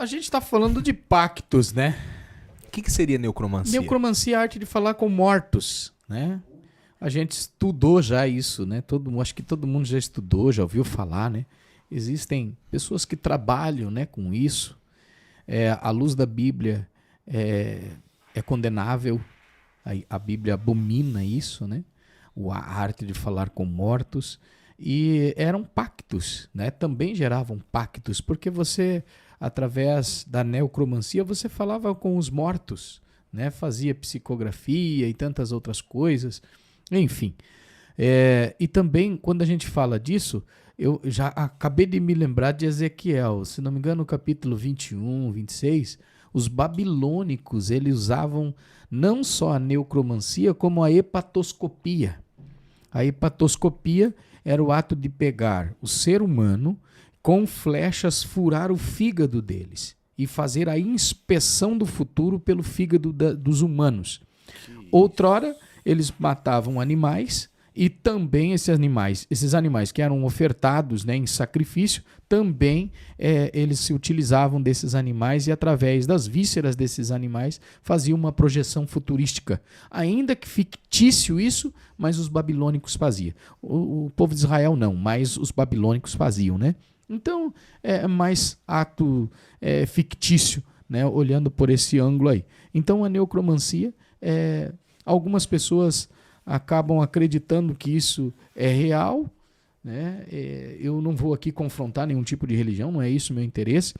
A gente está falando de pactos, né? O que seria necromancia? Necromancia é a arte de falar com mortos, né? A gente estudou já isso, né? Acho que todo mundo já estudou, já ouviu falar, né? Existem pessoas que trabalham, né, com isso. À luz da Bíblia é condenável. A Bíblia abomina isso, né? A arte de falar com mortos. E eram pactos, né? Também geravam pactos, porque você, através da necromancia, você falava com os mortos, né? Fazia psicografia e tantas outras coisas. Enfim. E também, quando a gente fala disso, eu já acabei de me lembrar de Ezequiel. Se não me engano, no capítulo 21, 26, os babilônicos, eles usavam não só a necromancia, como a hepatoscopia. A hepatoscopia era o ato de pegar o ser humano, com flechas furar o fígado deles e fazer a inspeção do futuro pelo fígado dos humanos. Outrora, eles matavam animais e também esses animais que eram ofertados, né, em sacrifício, também eles se utilizavam desses animais e através das vísceras desses animais faziam uma projeção futurística. Ainda que fictício isso, mas os babilônicos faziam. O povo de Israel não, mas os babilônicos faziam, né? Então, é mais ato fictício, né, olhando por esse ângulo aí. Então, a necromancia, algumas pessoas acabam acreditando que isso é real, né? Eu não vou aqui confrontar nenhum tipo de religião, não é isso o meu interesse.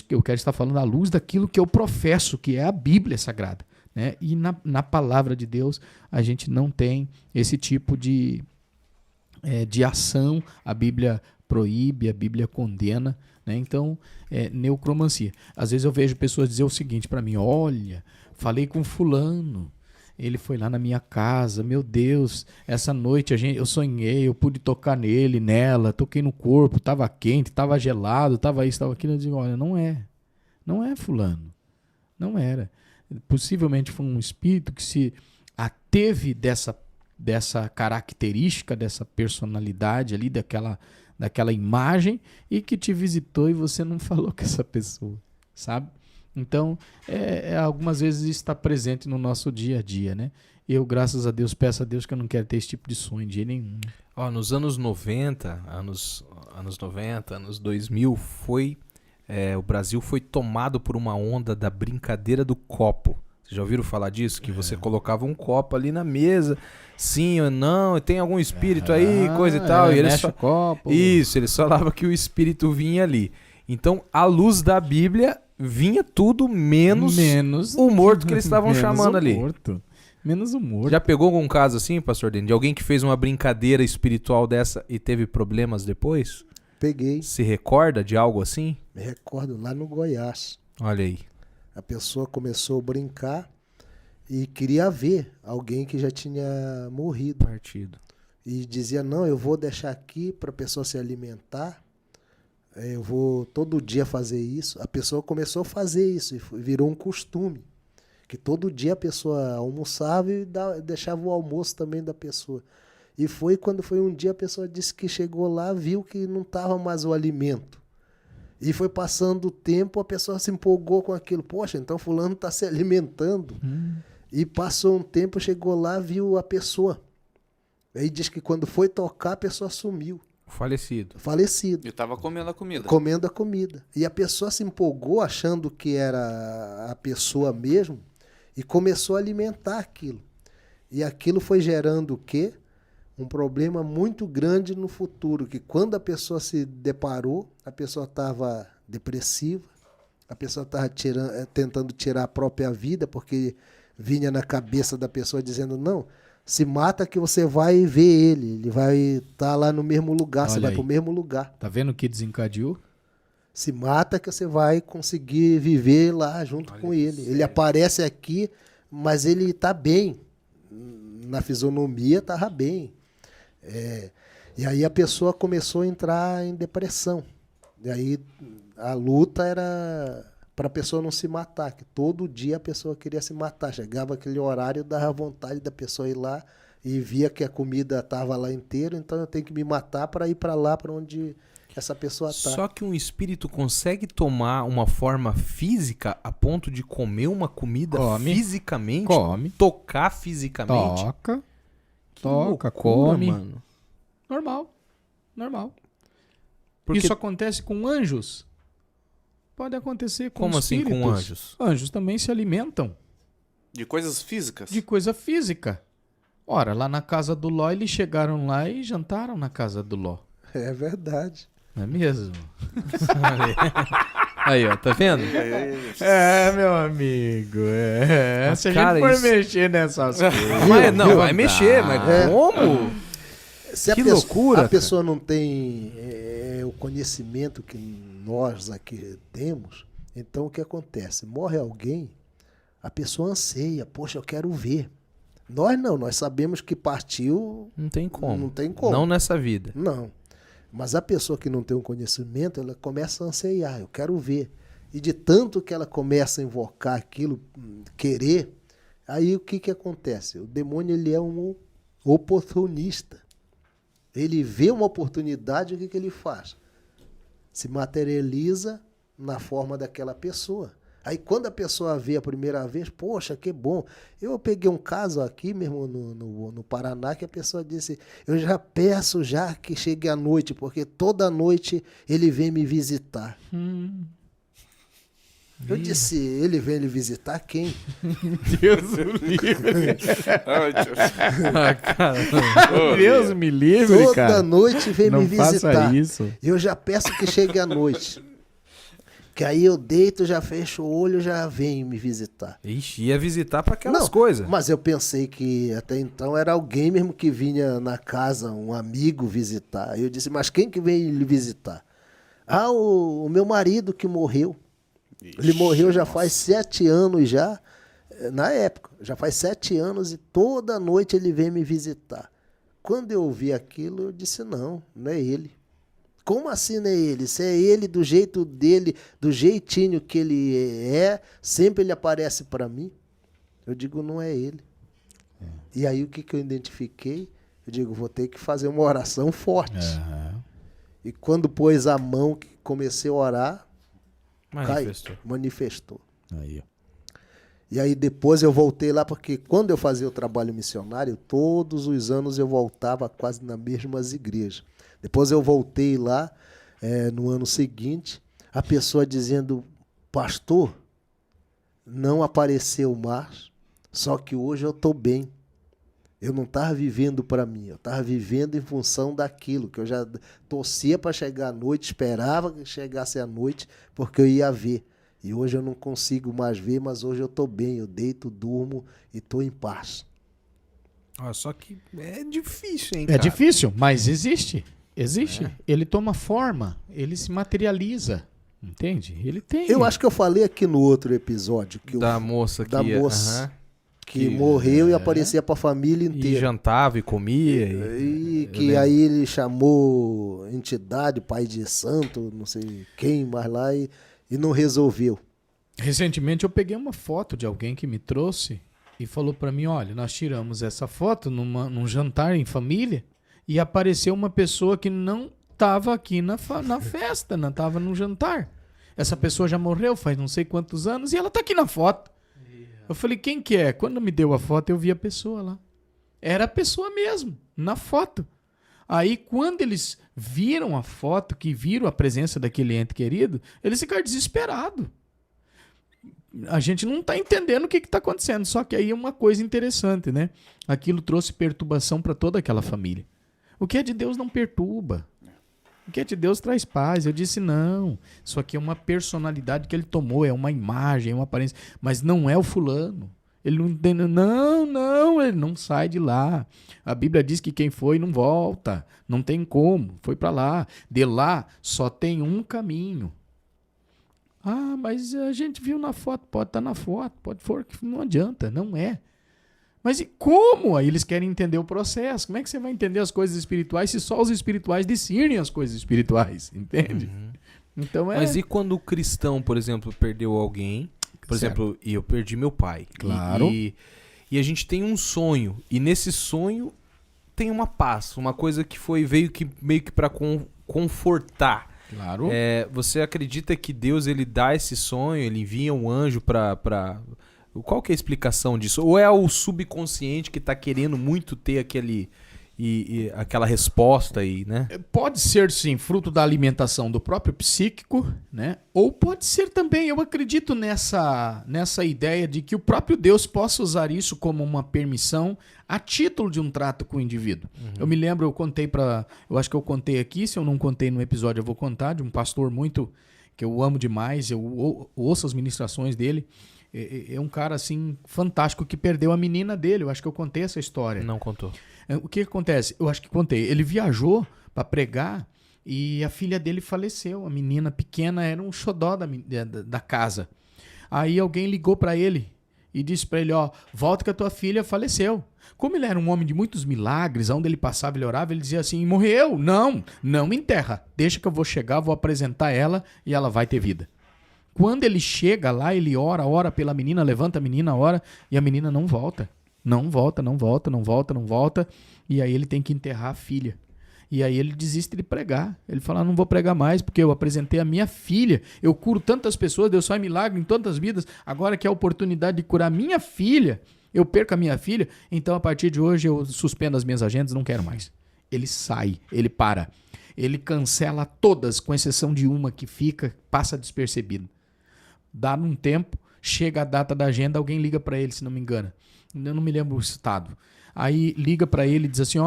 Eu quero estar falando à luz daquilo que eu professo, que é a Bíblia Sagrada, né? E na palavra de Deus a gente não tem esse tipo de ação. A Bíblia proíbe, a Bíblia condena, né? Então, necromancia. Às vezes eu vejo pessoas dizer o seguinte para mim: olha, falei com fulano, ele foi lá na minha casa, meu Deus, essa noite eu sonhei, eu pude tocar nele, nela, toquei no corpo, estava quente, estava gelado, estava isso, estava aquilo. Eu digo: olha, não é fulano, não era. Possivelmente foi um espírito que se ateve dessa característica, dessa personalidade ali, daquela imagem, e que te visitou e você não falou com essa pessoa, sabe? Então, algumas vezes isso está presente no nosso dia a dia, né? Eu, graças a Deus, peço a Deus que eu não quero ter esse tipo de sonho de jeito nenhum. Nos anos 90, anos 2000, o Brasil foi tomado por uma onda da brincadeira do copo. Vocês já ouviram falar disso? Que você colocava um copo ali na mesa, sim ou não, tem algum espírito aí, coisa e tal. E eles o copo. Isso, eles falavam que o espírito vinha ali. Então, à luz da Bíblia, vinha tudo menos o morto que eles estavam chamando ali. Menos o morto. Já pegou algum caso assim, pastor Denis, de alguém que fez uma brincadeira espiritual dessa e teve problemas depois? Peguei. Se recorda de algo assim? Me recordo lá no Goiás. Olha aí. A pessoa começou a brincar e queria ver alguém que já tinha morrido. Partido. E dizia: não, eu vou deixar aqui para a pessoa se alimentar. Eu vou todo dia fazer isso. A pessoa começou a fazer isso e virou um costume. Que todo dia a pessoa almoçava e deixava o almoço também da pessoa. E quando foi um dia, a pessoa disse que chegou lá, viu que não estava mais o alimento. E foi passando o tempo, a pessoa se empolgou com aquilo. Poxa, então fulano está se alimentando. E passou um tempo, chegou lá, viu a pessoa. Aí diz que quando foi tocar, a pessoa sumiu. Falecido. Falecido. Eu estava comendo a comida. Comendo a comida. E a pessoa se empolgou achando que era a pessoa mesmo e começou a alimentar aquilo. E aquilo foi gerando o quê? Um problema muito grande no futuro, que quando a pessoa se deparou, a pessoa estava depressiva, a pessoa estava tentando tirar a própria vida, porque vinha na cabeça da pessoa dizendo: não, se mata que você vai ver ele vai estar lá no mesmo lugar, Olha você vai aí. para o mesmo lugar. Tá vendo o que desencadeou? Se mata que você vai conseguir viver lá junto com ele. Ele aparece aqui, mas ele está bem. Na fisionomia estava bem. E aí a pessoa começou a entrar em depressão. E aí a luta era para a pessoa não se matar, que todo dia a pessoa queria se matar. Chegava aquele horário, dava vontade da pessoa ir lá e via que a comida estava lá inteira, então eu tenho que me matar para ir para lá, para onde essa pessoa tá. Só que um espírito consegue tomar uma forma física a ponto de comer uma comida fisicamente? Come. Tocar fisicamente? Toca. Que Toca, loucura, come. mano. Normal. Porque- Isso acontece com anjos. Pode acontecer com Como assim espíritos. com anjos? Anjos também se alimentam De coisas físicas? de coisa física. Ora, lá na casa do Ló, eles chegaram lá e jantaram na casa do Ló. É verdade. Não é mesmo? Aí, ó, tá vendo? É, meu amigo. Mas, Se a cara, gente for isso- mexer nessas coisas. Mas, não, vai dá. mexer, mas como? Se Que loucura, a pessoa não tem o conhecimento que nós aqui temos, então o que acontece? Morre alguém, a pessoa anseia, poxa, eu quero ver. Nós sabemos que partiu, Não tem como. não tem como. Não nessa vida. Não. Mas a pessoa que não tem um conhecimento, ela começa a anseiar, eu quero ver. E de tanto que ela começa a invocar aquilo, querer, aí o que acontece? O demônio, ele é um oportunista. Ele vê uma oportunidade, o que ele faz? Se materializa na forma daquela pessoa. Aí quando a pessoa vê a primeira vez, poxa, que bom. Eu peguei um caso aqui mesmo no Paraná, que a pessoa disse, eu já peço já que chegue à noite, porque toda noite ele vem me visitar. Eu disse, ele vem lhe visitar quem? Deus me livre. Ai, Deus. Ah, cara. Deus me livre, Toda cara. noite vem Não me visitar. faça isso. Eu já peço que chegue à noite. Que aí eu deito, já fecho o olho, já vem me visitar. Ixi, ia visitar pra aquelas Não, coisas. Mas eu pensei que até então era alguém mesmo que vinha na casa, um amigo visitar. Aí eu disse, mas quem que veio lhe visitar? Ah, o meu marido que morreu. Ele morreu já faz 7 anos já, na época. Já faz 7 anos e toda noite ele vem me visitar. Quando eu ouvi aquilo, eu disse, não é ele. Como assim não é ele? Se é ele do jeito dele, do jeitinho que ele é, sempre ele aparece para mim. Eu digo, não é ele. E aí o que eu identifiquei? Eu digo, vou ter que fazer uma oração forte. E quando pôs a mão, que comecei a orar, Manifestou. manifestou. Aí, ó. E aí depois eu voltei lá, porque quando eu fazia o trabalho missionário, todos os anos eu voltava quase nas mesmas igrejas. Depois eu voltei lá, no ano seguinte, a pessoa dizendo, pastor, não apareceu mais, só que hoje eu estou bem. Eu não estava vivendo para mim, eu estava vivendo em função daquilo, que eu já torcia para chegar à noite, esperava que chegasse à noite, porque eu ia ver. E hoje eu não consigo mais ver, mas hoje eu estou bem, eu deito, durmo e estou em paz. Ah, só que é difícil, hein, É cara? difícil, mas existe. Existe. Ele toma forma, ele se materializa. Entende? Ele tem. Eu acho que eu falei aqui no outro episódio que, Da moça que... da moça aham. que morreu e aparecia para a família E inteira. jantava e comia. E eu que lembro. aí ele chamou entidade, pai de santo, não sei quem mais lá, e não resolveu. Recentemente eu peguei uma foto de alguém que me trouxe e falou pra mim, olha, nós tiramos essa foto num jantar em família e apareceu uma pessoa que não estava aqui na festa, não estava no jantar. Essa pessoa já morreu faz não sei quantos anos e ela está aqui na foto. Eu falei, quem que é? Quando me deu a foto, eu vi a pessoa lá. Era a pessoa mesmo, na foto. Aí, quando eles viram a foto, que viram a presença daquele ente querido, eles ficaram desesperados. A gente não está entendendo o que está acontecendo. Só que aí é uma coisa interessante, né? Aquilo trouxe perturbação para toda aquela família. O que é de Deus não perturba. O que é de Deus traz paz. Eu disse, não. Isso aqui é uma personalidade que ele tomou, é uma imagem, é uma aparência. Mas não é o fulano. Ele não entende. Não, ele não sai de lá. A Bíblia diz que quem foi não volta. Não tem como. Foi para lá. De lá só tem um caminho. Ah, mas a gente viu na foto. Pode estar na foto. Pode for, não adianta. Não é. Mas e como? Aí eles querem entender o processo. Como é que você vai entender as coisas espirituais se só os espirituais discernem as coisas espirituais? Entende? Então é... Mas e quando o cristão, por exemplo, perdeu alguém? Por exemplo, eu perdi meu pai. Claro. E a gente tem um sonho. E nesse sonho tem uma paz, uma coisa que veio meio que para confortar. Claro. Você acredita que Deus ele dá esse sonho, ele envia um anjo para qual que é a explicação disso? Ou é o subconsciente que tá querendo muito ter aquela resposta aí, né? Pode ser, sim, fruto da alimentação do próprio psíquico, né? Ou pode ser também, eu acredito nessa ideia de que o próprio Deus possa usar isso como uma permissão a título de um trato com o indivíduo. Eu me lembro, eu acho que eu contei aqui, se eu não contei no episódio eu vou contar, de um pastor muito, que eu amo demais, eu ouço as ministrações dele. É um cara, assim, fantástico, que perdeu a menina dele. Eu acho que eu contei essa história. Não contou. O que acontece? Eu acho que contei. Ele viajou para pregar e a filha dele faleceu. A menina pequena era um xodó da casa. Aí alguém ligou para ele e disse para ele, volta que a tua filha faleceu. Como ele era um homem de muitos milagres, onde ele passava, ele orava, ele dizia assim, morreu? Não me enterra. Deixa que eu vou chegar, vou apresentar ela e ela vai ter vida. Quando ele chega lá, ele ora pela menina, levanta a menina, ora, e a menina não volta. Não volta. E aí ele tem que enterrar a filha. E aí ele desiste de pregar. Ele fala, não vou pregar mais, porque eu apresentei a minha filha. Eu curo tantas pessoas, Deus faz milagre em tantas vidas. Agora que é a oportunidade de curar minha filha, eu perco a minha filha. Então, a partir de hoje, eu suspendo as minhas agendas, não quero mais. Ele sai, ele para. Ele cancela todas, com exceção de uma que passa despercebido. Dá um tempo, chega a data da agenda, alguém liga para ele, se não me engano. Eu não me lembro o estado. Aí liga para ele e diz assim,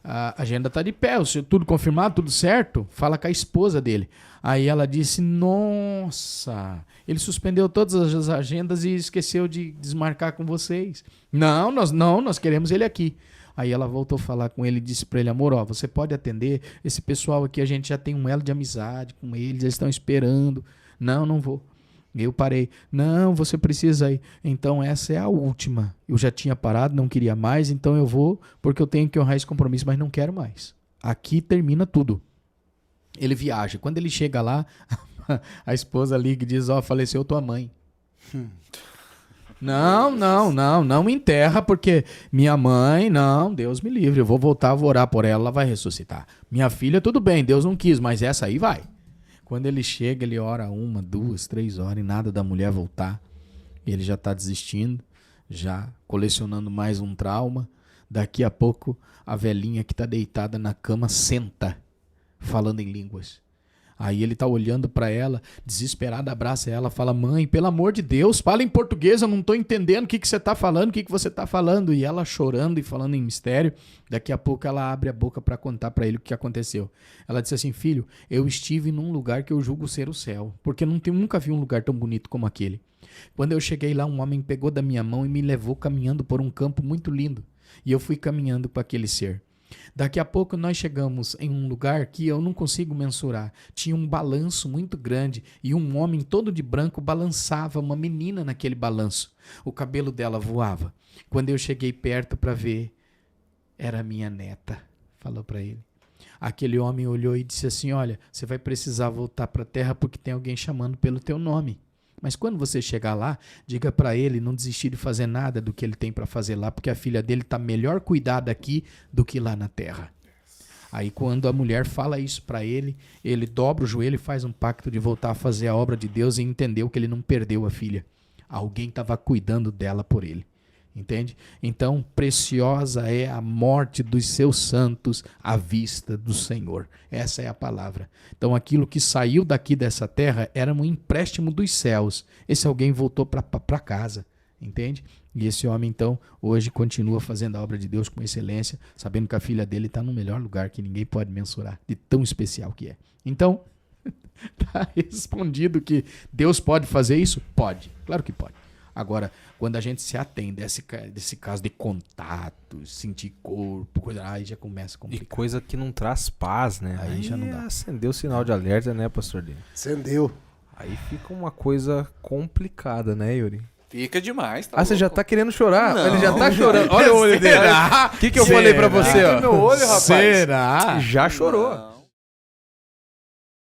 a agenda tá de pé, tudo confirmado, tudo certo? Fala com a esposa dele. Aí ela disse, nossa, ele suspendeu todas as agendas e esqueceu de desmarcar com vocês. Nós queremos ele aqui. Aí ela voltou a falar com ele e disse para ele, amor, você pode atender, esse pessoal aqui, a gente já tem um elo de amizade com eles estão esperando. Não vou. Eu parei. Não, você precisa ir. Então essa é a última. Eu já tinha parado, não queria mais, então eu vou porque eu tenho que honrar esse compromisso, mas não quero mais. Aqui termina tudo. Ele viaja. Quando ele chega lá, a esposa liga e diz, faleceu tua mãe. Não enterra, porque minha mãe, Deus me livre, eu vou voltar, vou orar por ela vai ressuscitar. Minha filha, tudo bem, Deus não quis, mas essa aí vai. Quando ele chega, ele ora 1, 2, 3 horas e nada da mulher voltar. Ele já está desistindo, já colecionando mais um trauma. Daqui a pouco, a velhinha que está deitada na cama senta, falando em línguas. Aí ele está olhando para ela, desesperado, abraça ela, fala, mãe, pelo amor de Deus, fala em português, eu não estou entendendo o que você está falando, o que você está falando. E ela chorando e falando em mistério. Daqui a pouco ela abre a boca para contar para ele o que aconteceu. Ela disse assim, filho, eu estive num lugar que eu julgo ser o céu, porque nunca vi um lugar tão bonito como aquele. Quando eu cheguei lá, um homem pegou da minha mão e me levou caminhando por um campo muito lindo. E eu fui caminhando com aquele ser. Daqui a pouco nós chegamos em um lugar que eu não consigo mensurar. Tinha um balanço muito grande e um homem todo de branco balançava uma menina naquele balanço. O cabelo dela voava. Quando eu cheguei perto para ver, era a minha neta, falou para ele. Aquele homem olhou e disse assim, olha, você vai precisar voltar para a terra porque tem alguém chamando pelo teu nome. Mas quando você chegar lá, diga para ele não desistir de fazer nada do que ele tem para fazer lá, porque a filha dele está melhor cuidada aqui do que lá na terra. Aí quando a mulher fala isso para ele, ele dobra o joelho e faz um pacto de voltar a fazer a obra de Deus e entendeu que ele não perdeu a filha. Alguém estava cuidando dela por ele. Entende? Então, preciosa é a morte dos seus santos à vista do Senhor. Essa é a palavra. Então, aquilo que saiu daqui dessa terra era um empréstimo dos céus. Esse alguém voltou para casa. Entende? E esse homem, então, hoje continua fazendo a obra de Deus com excelência, sabendo que a filha dele está no melhor lugar que ninguém pode mensurar, de tão especial que é. Então, está respondido que Deus pode fazer isso? Pode. Claro que pode. Agora, quando a gente se atém desse caso de contato, sentir corpo, coisa, aí já começa a complicar. E coisa que não traz paz, né? Aí já não dá. Acendeu o sinal de alerta, né, pastor Dino? Acendeu. Aí fica uma coisa complicada, né, Yuri? Fica demais, tá Você louco? já tá querendo chorar? Não. Ele já tá chorando. Olha o olho dele. O que eu falei pra você, ó? Meu olho, rapaz. Será? Já chorou.